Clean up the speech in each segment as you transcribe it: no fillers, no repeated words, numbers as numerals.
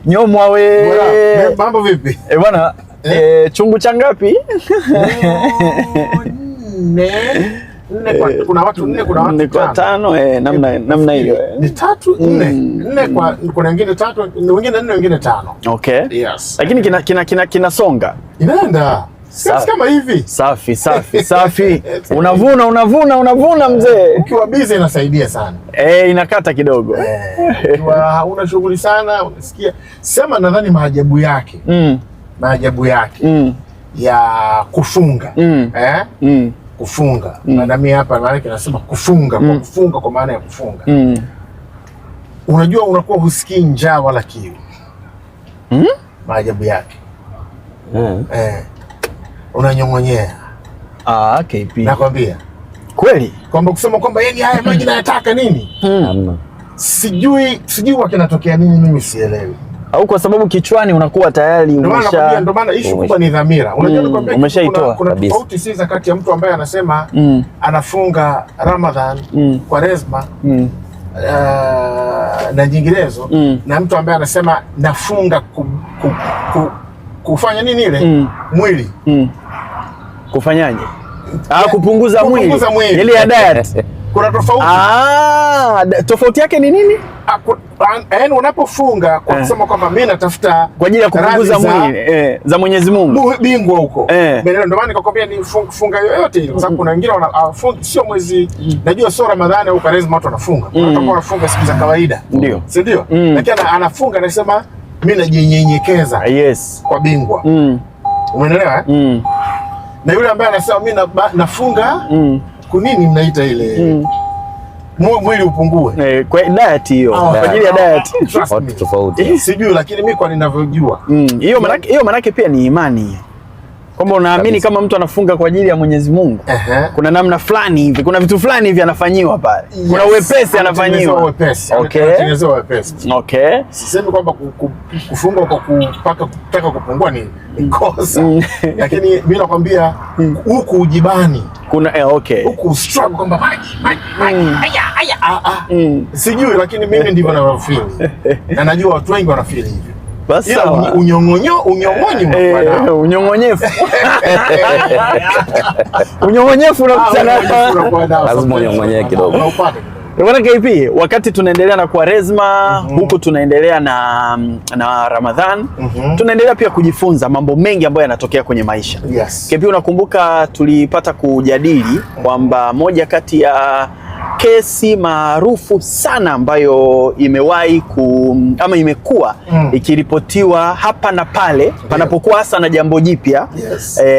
Nyomwa we. Mambo vipi? Bwana, chungu cha ngapi? Kuna watu 4, kuna watu 5. Namna hiyo. Ni 3, 4 kwa kuna wengine 3, wengine 4, wengine 5. Okay. Yes. Lakini kinasonga. Inaenda. Sasa kama hivi. Safi. Unavuna mzee. Ukiwa busy inasaidia sana. Inakata kidogo. Ukiwa hauna shughuli sana, unasikia. Sema nadhani maajabu yake. Maajabu yake. Ya kufunga. Kufunga. Na mimi hapa maana nasema kufunga, kwa kufunga kwa maana ya kufunga. Unajua unakuwa husikii njaa wala kiu. Maajabu yake. Unanyong'onyea. KP. Nakwambia. Kweli? Kwamba kusema kwamba yani haya maji nayataka nini? Sijui kinatokea nini, mimi sielewi. Au kwa sababu kichwani unakuwa tayari ndio maana issue kubwa ni dhamira. Unajua nikwambia umeshaitoa. Kuna tofauti sasa kati ya mtu ambaye anasema anafunga Ramadhan, Kwaresma na nyinginezo na mtu ambaye anasema nafunga kufanya nini ile mwili. Kufanyaje? Kupunguza mwili. Ile ya diet. Kuna tofauti. Tofauti yake ni nini? Yaani unapofunga kwa kusema kwamba mimi natafuta kwa ajili ya kupunguza mwili za Mwenyezi Mungu. Bingwa huko. Ndio maana nikakwambia ni funga yoyote ile kwa sababu kuna wengine wanafunga sio mwezi, najua sio Ramadhani au Kwaresma watu wanafunga. Watu wanafunga siku za kawaida. Ndio. Si ndio? Lakini anafunga anasema mimi najinyenyekeza. Yes. Kwa bingwa. Umeelewa? Na yule ambaye anasema mimi nafunga kunini mnaita ile mwili upungue. Kwa diet hiyo. Kwa ajili ya diet. Watu tofauti. Sijui lakini mimi kwa ninavyojua. Hiyo manake pia ni imani. Kwamba unaamini kama mtu anafunga kwa ajili ya Mwenyezi Mungu. Kuna namna fulani hivi, kuna vitu fulani hivi anafanyiwa pale. Kuna uwepesi anafanyiwa. Okay. Sisemi kwamba kufunga kwa kutaka kupungua ni kosa. Lakini mimi nakwambia huku ujibani. Kuna huku struggle kwamba maji. Sijui lakini mimi ndivyo ninavyofeel. Na najua watu wengi wanafeel hivyo. Basi unyong'onyefu. Unyong'onyefu lazima unyong'onyee kidogo. Bwana KP, wakati tunaendelea na Kwaresma, huku tunaendelea na Ramadhan, tunaendelea pia kujifunza mambo mengi ambayo yanatokea kwenye maisha. KP, unakumbuka tulipata kujadili kwamba moja kati ya kesi maarufu sana ambayo imewahi ama imekuwa ikiripotiwa hapa na pale panapokuwa hasa na jambo jipya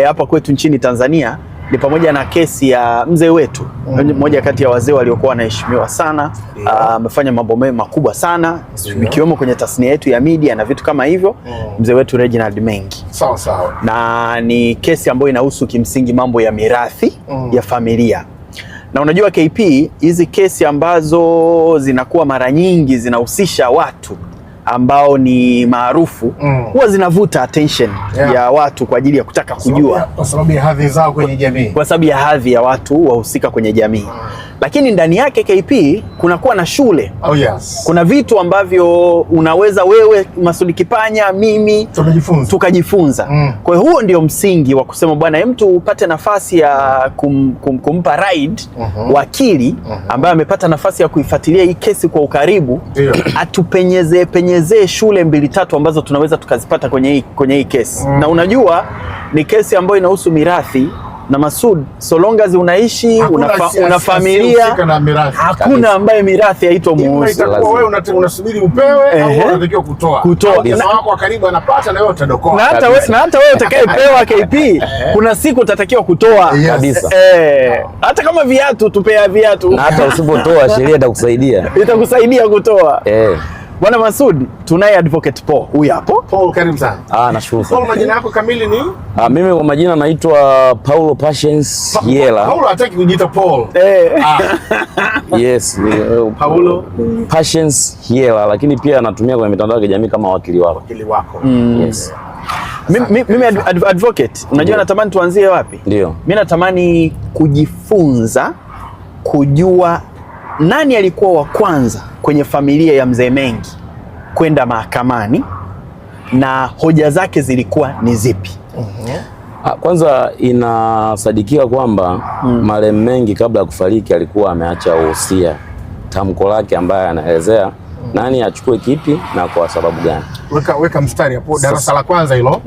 hapa kwetu nchini Tanzania ni pamoja na kesi ya mzee wetu, mmoja kati ya wazee waliokuwa wanaheshimiwa sana, amefanya mambo makubwa sana ikiwemo kwenye tasnia yetu ya media na vitu kama hivyo, mzee wetu Reginald Mengi. Sawa. Na ni kesi ambayo inahusu kimsingi mambo ya mirathi ya familia. Na unajua KP, hizi kesi ambazo zinakuwa mara nyingi zinahusisha watu ambao ni maarufu huwa zinavuta attention ya watu kwa ajili ya kutaka kujua kwa sababu ya hadhi zao kwenye jamii, kwa sababu ya hadhi ya watu wahusika kwenye jamii. Lakini ndani yake KP kunakuwa na shule. Kuna vitu ambavyo unaweza wewe Masudi Kipanya, mimi tukajifunza. Kwa hiyo huo ndio msingi wa kusema bwana, mtu upate nafasi ya kumpa ride wakili ambaye amepata nafasi ya kuifuatilia hii kesi kwa ukaribu, atupenyezee shule 2-3 ambazo tunaweza tukazipata kwenye hii kesi. Na unajua ni kesi ambayo inahusu mirathi. Na Masud, so long as unaishi una familia, hakuna ambaye mirathi haitomuhusu. Wewe unasubiri upewe au unatakiwa kutoa. Na wako wa karibu anapata na wewe utadokoa. Na hata wewe utakayepewa KP, kuna siku utatakiwa kutoa kabisa. Hata kama viatu tupea viatu. Na hata usipotoa sheria itakusaidia kutoa. Bwana Masud, tunaye Advocate Paul. Huyu hapo. Paul, karibu sana. Nashukuru sana. Paul, majina yako kamili ni? Mimi kwa majina naitwa Paulo Patience Hiela. Paulo hataki kujiita Paul. Yes, Paulo Patience Hiela, lakini pia natumia kwenye mitandao ya kijamii kama wakili wako. Yes. Mimi Advocate, unajua natamani tuanzie wapi? Ndio. Mimi natamani kujifunza kujua nani alikuwa wa kwanza kwenye familia ya mzee Mengi kwenda mahakamani na hoja zake zilikuwa ni zipi? Kwanza inasadikiwa kwamba marehemu Mengi kabla ya kufariki alikuwa ameacha uhusia, tamko lake ambaye anaelezea nani achukue kipi na kwa sababu gani. Weka mstari hapo, darasa la kwanza hilo.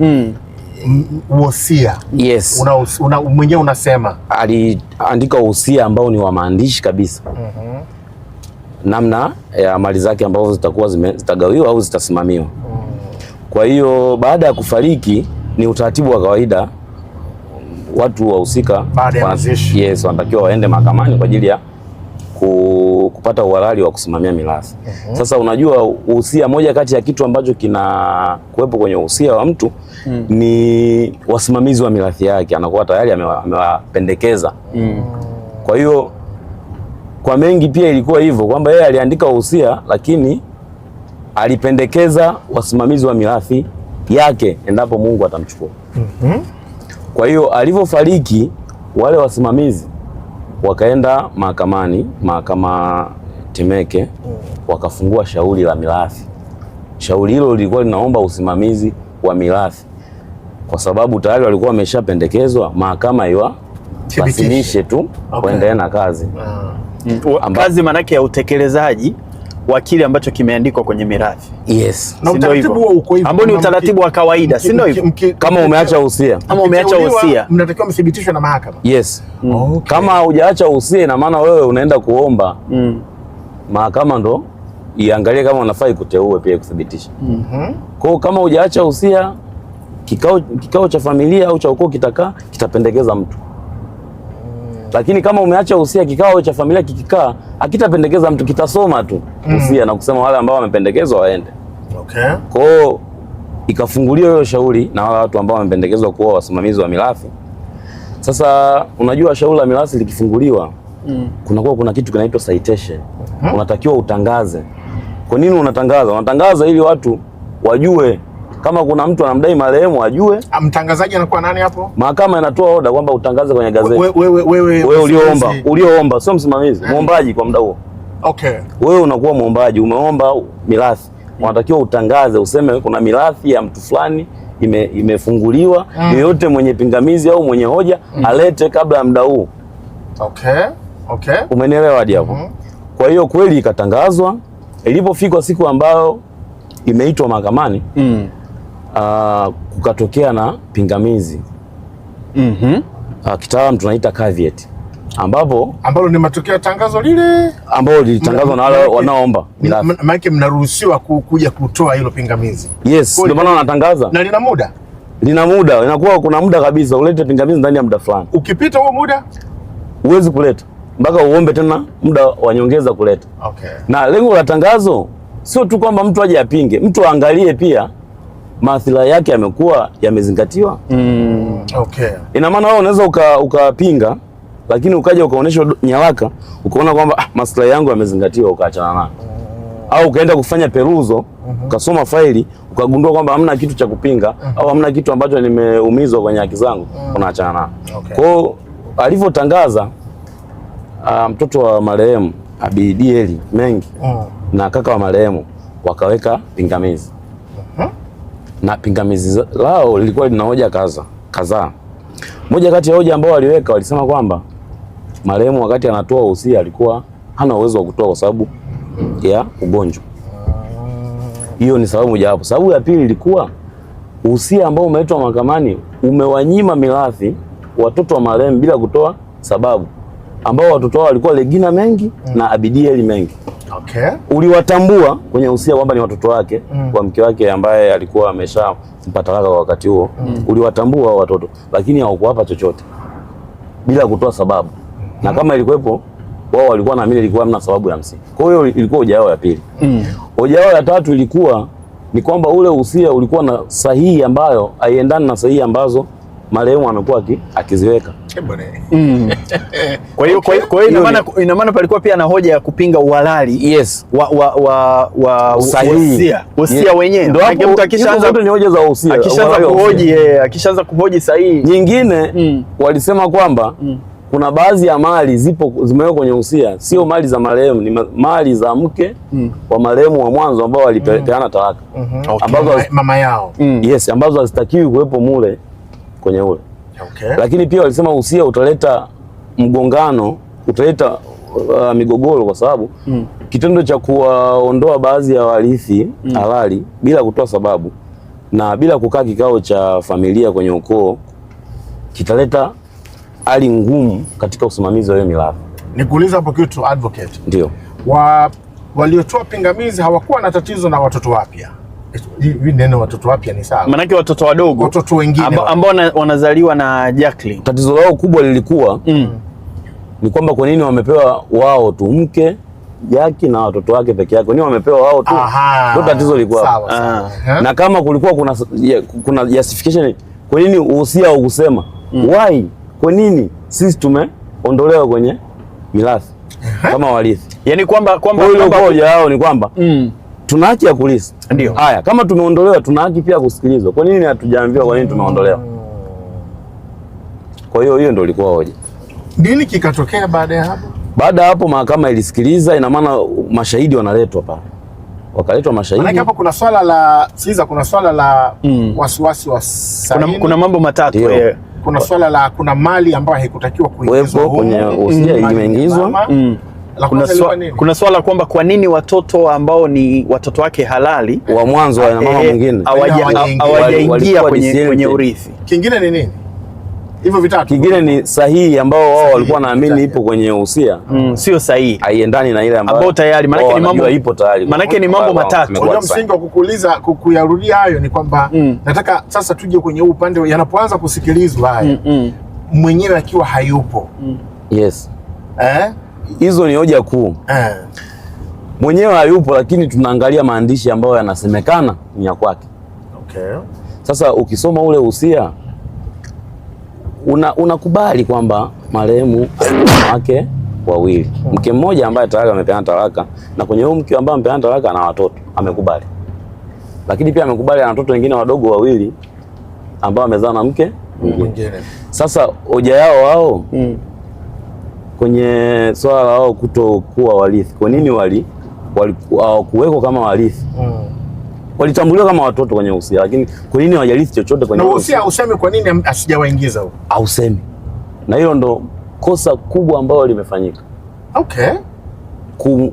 Uhusia. Yes. Mwenyewe unasema aliandika uhusia ambao ni wa maandishi kabisa. Namna ya mali zake ambazo zitakuwa zitagawiwa au zitasimamiwa. Kwa hiyo baada ya kufariki ni utaratibu wa kawaida, watu wahusika wanatakiwa waende mahakamani kwa ajili ya kupata uhalali wa kusimamia mirathi. Sasa unajua uhusia, moja kati ya kitu ambacho kina kuwepo kwenye uhusia wa mtu ni wasimamizi wa mirathi yake, anakuwa tayari amewapendekeza. Kwa hiyo kwa Mengi pia ilikuwa hivyo kwamba yeye aliandika uhusia lakini alipendekeza wasimamizi wa mirathi yake endapo Mungu atamchukua. Kwa hiyo alivyofariki wale wasimamizi wakaenda mahakamani, mahakama Temeke, wakafungua shauri la mirathi. Shauri hilo lilikuwa linaomba usimamizi wa mirathi kwa sababu tayari walikuwa wameshapendekezwa, mahakama iwasilishe tu kuendelea na kazi. Kazi manake ya utekelezaji wa kile ambacho kimeandikwa kwenye mirathi. Yes. Na utaratibu huo uko hivyo, ambao ni utaratibu wa kawaida, si ndio hivyo? Kama umeacha uhusia, mnatakiwa mthibitishwe na mahakama. Yes. Kama hujaacha uhusia, ina maana wewe unaenda kuomba mahakama ndo iangalie kama unafaa ikuteue pia kuthibitisha. Kwa hiyo kama hujaacha uhusia, kikao cha familia au cha ukoo kitapendekeza mtu. Lakini kama umeacha uhusia, kikao cha familia kikikaa hakitapendekeza mtu, kitasoma tu uhusia na kusema wale ambao wamependekezwa waende. Kwa hiyo ikafunguliwa hiyo shauri na wale watu ambao wamependekezwa kuwa wasimamizi wa mirathi. Sasa unajua shauri la mirathi likifunguliwa kuna kitu kinaitwa citation. Unatakiwa utangaze. Kwa nini unatangaza? Unatangaza ili watu wajue, kama kuna mtu anamdai marehemu ajue. Mtangazaji anakuwa nani hapo? Mahakama inatoa oda kwamba utangaze kwenye gazeti. Wewe ulioomba, sio msimamizi, muombaji kwa muda huo. Wewe unakuwa muombaji, umeomba mirathi. Unatakiwa utangaze, useme kuna mirathi ya mtu fulani imefunguliwa, yeyote mwenye pingamizi au mwenye hoja alete kabla ya muda huu. Umenielewa hadi hapo? Kwa hiyo kweli ikatangazwa, ilipofika siku ambayo imeitwa mahakamani, kukatokea na pingamizi. Kitaalamu tunaita caveat, ambalo ni matokeo ya tangazo lile ambalo lilitangazwa na wale wanaoomba mirathi. Maana mnaruhusiwa kuja kutoa hilo pingamizi. Yes, ndio maana wanatangaza. Na lina muda. Inakuwa kuna muda kabisa, ulete pingamizi ndani ya muda fulani. Ukipita huo muda huwezi kuleta mpaka uombe tena muda wa nyongeza kuleta. Na lengo la tangazo sio tu kwamba mtu aje apinge, mtu aangalie pia maathira yake yamekuwa yamezingatiwa. Ina maana wewe unaweza ukapinga lakini ukaja ukaonesha nyaraka ukaona kwamba maslahi yangu yamezingatiwa, ukaachana nayo. Au ukaenda kufanya peruzo, ukasoma faili ukagundua kwamba hamna kitu cha kupinga au hamna kitu ambacho nimeumizwa kwenye haki zangu, unaachana nayo. Kwa hiyo alivyotangaza mtoto wa marehemu Abidieli Mengi na kaka wa marehemu wakaweka pingamizi. Na pingamizi lao lilikuwa lina hoja kadhaa. Moja kati ya hoja ambao waliweka, walisema kwamba marehemu wakati anatoa uhusia alikuwa hana uwezo wa kutoa kwa sababu ya ugonjwa. Hiyo ni sababu moja hapo. Sababu ya pili ilikuwa uhusia ambao umeitwa mahakamani umewanyima mirathi watoto wa marehemu bila kutoa sababu, ambao watoto wao walikuwa Regina Mengi na Abidieli Mengi. Uliwatambua kwenye uhusia kwamba ni watoto wake kwa mke wake ambaye alikuwa ameshampata talaka kwa wakati huo. Uliwatambua hao watoto, lakini hawakuwapa chochote bila kutoa sababu. Na kama ilikuwepo, wao walikuwa naamini ilikuwa hamna sababu ya msingi. Kwa hiyo ilikuwa hoja yao ya pili. Hoja yao ya tatu ilikuwa ni kwamba ule uhusia ulikuwa na sahihi ambayo haiendani na sahihi ambazo marehemu amekuwa akiziweka. Kwa hiyo ina maana palikuwa pia na hoja ya kupinga uhalali. Yes. wa uhusia wenyewe. Ndio hapo mtu akishaanza ni hoja za uhusia. Akishaanza kuhoji sahihi. Nyingine walisema kwamba kuna baadhi ya mali zimewekwa kwenye usia, sio mali za marehemu, ni mali za mke wa marehemu wa mwanzo ambao walipeana talaka. Ambazo mama yao. Yes, ambazo hazitakiwi kuwepo mule kwenye ule. Lakini pia walisema usia utaleta mgongano, utaleta migogoro kwa sababu kitendo cha kuwaondoa baadhi ya warithi halali bila kutoa sababu na bila kukaa kikao cha familia kwenye ukoo kitaleta hali ngumu katika usimamizi wa hiyo mirathi. Nikuuliza hapo kitu advocate. Ndio. Waliotoa pingamizi hawakuwa na tatizo na watoto wapya. Hivi neno watoto wapya ni sawa? Manake watoto wadogo, watoto wengine ambao wanazaliwa na Jacqueline. Tatizo lao kubwa lilikuwa ni kwamba kwa nini wamepewa wao tu, mke Jackie na watoto wake peke yake. Kwa nini wamepewa wao tu? Ndio tatizo lilikuwa. Sawa. Na kama kulikuwa kuna justification, kwa nini uhusia au kusema why? Kwa nini sisi tumeondolewa kwenye mirathi kama warithi? Yaani kwamba hoja yao ni kwamba tuna haki ya kulisi. Ndio. Haya, kama tumeondolewa tuna haki pia kusikilizwa. Kwa nini hatujaambiwa kwa nini tumeondolewa? Kwa hiyo ndio ilikuwa hoja. Nini kikatokea baada ya hapo? Baada ya hapo mahakama ilisikiliza, ina maana mashahidi wanaletwa pale. Wakaletwa mashahidi. Maana hapo kuna swala la wasiwasi wa saini. Kuna mambo matatu. Kuna swala la kuna mali ambayo haikutakiwa kuingizwa kwenye usia imeingizwa. Kuna swala kwamba kwa nini watoto ambao ni watoto wake halali wa mwanzo na mama mwingine hawajaingia kwenye urithi. Kingine ni nini? Hivyo vitatu. Kingine ni sahihi ambao wao walikuwa naamini ipo kwenye usia. Sio sahihi. Haiendani na ile ambao tayari manake ni mambo ipo tayari. Manake ni mambo matatu. Kwa msingi wa kuyarudia hayo ni kwamba nataka sasa tuje kwenye upande yanapoanza kusikilizwa haya. Mwenyewe akiwa hayupo. Yes. Hizo ni hoja kuu. Mwenyewe hayupo, lakini tunaangalia maandishi ambayo yanasemekana ni ya kwake. Sasa ukisoma ule usia unakubali kwamba marehemu ana wake wawili, mke mmoja ambaye tayari amepeana talaka, na kwenye huyo mke ambaye amepeana talaka ana watoto, amekubali. Lakini pia amekubali ana watoto wengine wadogo wawili ambao amezaa na mke mwingine. Sasa hoja yao wao kwenye swala la wao kutokuwa warithi, kwa nini hawakuwekwa kama warithi? Walitambuliwa kama watoto kwenye usia, lakini kwa nini hawajarithi chochote kwenye usia? Useme kwa nini asijawaingiza huko? Ausemi. Na hilo ndo kosa kubwa ambalo limefanyika.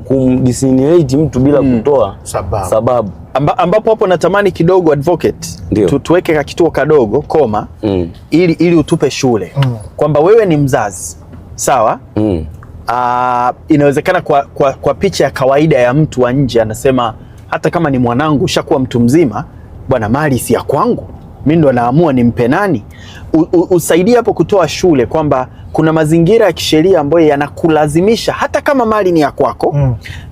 Kumdiscriminate mtu bila kutoa sababu. Ambapo hapo natamani kidogo advocate tuweke kituo kadogo koma ili utupe shule kwamba wewe ni mzazi sawa. Inawezekana kwa picha ya kawaida ya mtu wa nje anasema hata kama ni mwanangu ushakuwa mtu mzima bwana, mali si ya kwangu, mimi ndo naamua nimpe nani. Usaidie hapo kutoa shule kwamba kuna mazingira ya kisheria ambayo yanakulazimisha hata kama mali ni ya kwako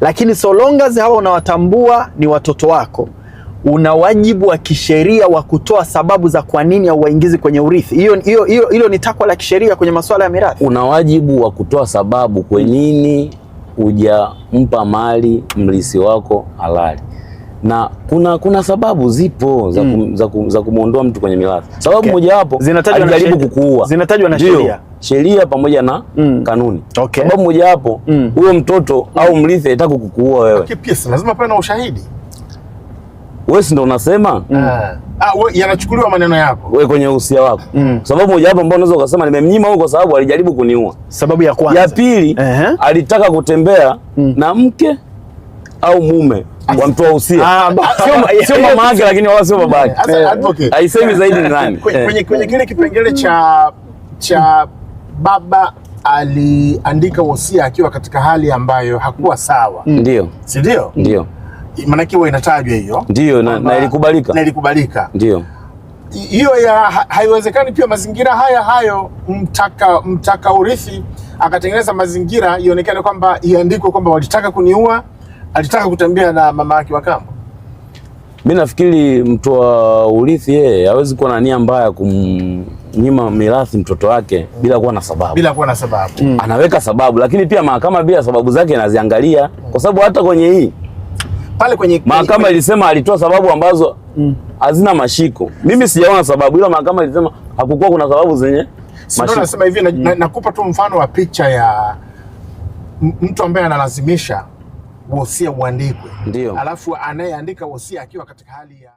lakini so long as hawa unawatambua ni watoto wako, una wajibu wa kisheria wa kutoa sababu za kwa nini hauwaingizi kwenye urithi. Hilo ni takwa la kisheria kwenye masuala ya mirathi. Una wajibu wa kutoa sababu kwa nini hujampa mali mrithi wako halali. Na kuna sababu zipo za kumuondoa mtu kwenye mirathi. Sababu moja wapo alijaribu kukuua. Zinatajwa na sheria pamoja na kanuni. Sababu moja wapo huyo mtoto au mrithi anataka kukuua wewe. Pia lazima pawe na ushahidi. Wewe ndio unasema yanachukuliwa maneno yako wewe kwenye uhusia wako. Sababu moja hapo ambayo unaweza ukasema nimemnyima huko kwa sababu alijaribu kuniua. Sababu ya kwanza. Ya pili, alitaka kutembea na mke au mume wa mtu wa uhusia. Sio mama yake lakini wala sio baba yake. Haisemi zaidi ni nani. Kwenye kile kipengele cha baba aliandika uhusia akiwa katika hali ambayo hakuwa sawa. Ndio. Si ndio? Ndio. Maanake huwa inatajwa hiyo. Ndio, na ilikubalika. Ndio. Hiyo haiwezekani pia mazingira hayo mtaka urithi akatengeneza mazingira ionekane kwamba iandikwe kwamba walitaka kuniua, alitaka kutembea na mama yake wa kambo. Mimi nafikiri mtu wa urithi yeye hawezi kuwa na nia mbaya kumnyima mirathi mtoto wake bila kuwa na sababu. Anaweka sababu, lakini pia mahakama bila sababu zake inaziangalia kwa sababu hata kwenye hii pale kwenye mahakama ilisema alitoa sababu ambazo hazina mashiko. Mimi sijaona sababu, ila mahakama ilisema hakukuwa kuna sababu zenye Sio nasema hivi nakupa tu mfano wa picha ya mtu ambaye analazimisha wosia uandikwe. Ndio. Alafu anayeandika wosia akiwa katika hali ya